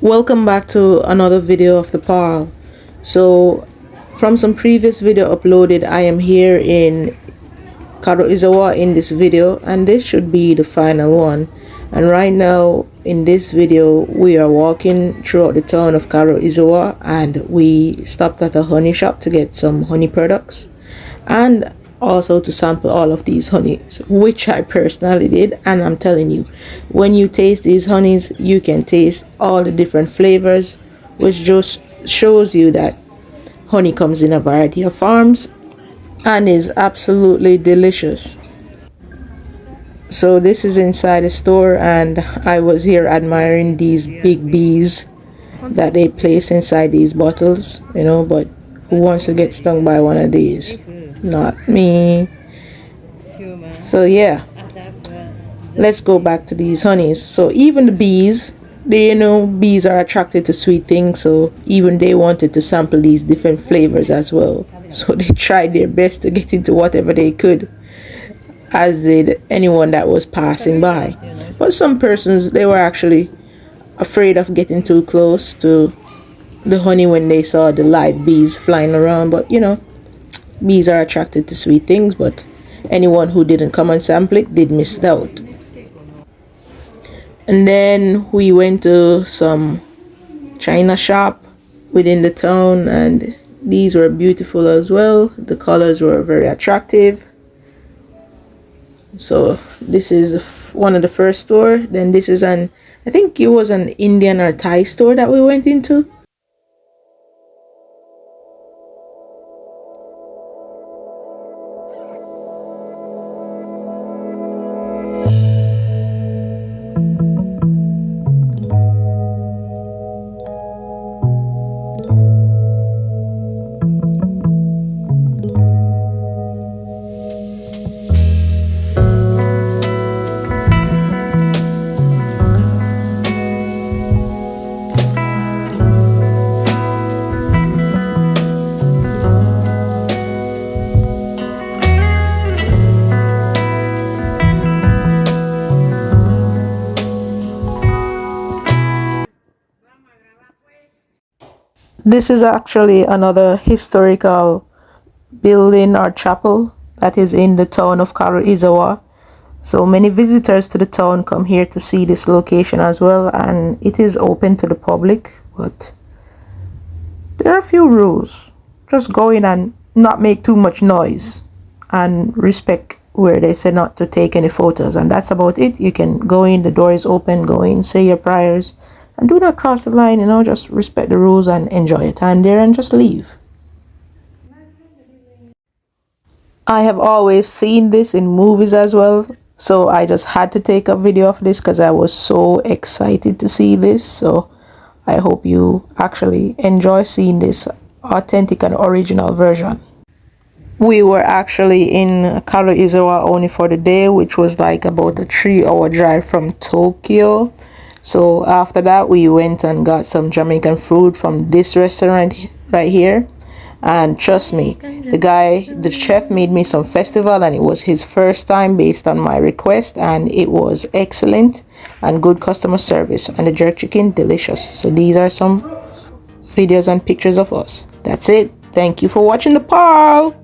Welcome back to another video of the Pearl. So from some previous video uploaded, I am here in Karuizawa in this video, and this should be the final one. And right now in this video we are walking throughout the town of Karuizawa, and we stopped at a honey shop to get some honey products and also to sample all of these honeys, which I personally did. And I'm telling you, when you taste these honeys, you can taste all the different flavors, which just shows you that honey comes in a variety of forms and is absolutely delicious. So this is inside the store, and I was here admiring these big bees that they place inside these bottles, but who wants to get stung by one of these? Not me. So yeah, let's go back to these honeys. So even the bees, bees are attracted to sweet things, so even they wanted to sample these different flavors as well. So they tried their best to get into whatever they could, as did anyone that was passing by. But some persons, they were actually afraid of getting too close to the honey when they saw the live bees flying around. But bees are attracted to sweet things, but anyone who didn't come and sample it did miss out. And then we went to some china shop within the town, and these were beautiful as well. The colors were very attractive. So this is one of the first store. Then this is I think it was an Indian or Thai store that we went into. This is actually another historical building or chapel that is in the town of Karuizawa. So many visitors to the town come here to see this location as well, and it is open to the public, but there are a few rules. Just go in and not make too much noise and respect where they say not to take any photos, and that's about it. You can go in, the door is open, go in, say your prayers, and do not cross the line. Just respect the rules and enjoy your time there and just leave. I have always seen this in movies as well, so I just had to take a video of this because I was so excited to see this. So I hope you actually enjoy seeing this authentic and original version. We were actually in Karuizawa only for the day, which was like about a 3-hour drive from Tokyo. So after that, we went and got some Jamaican food from this restaurant right here. And trust me, the chef made me some festival, and it was his first time based on my request, and it was excellent and good customer service, and the jerk chicken delicious. So these are some videos and pictures of us. That's it. Thank you for watching the Pearl.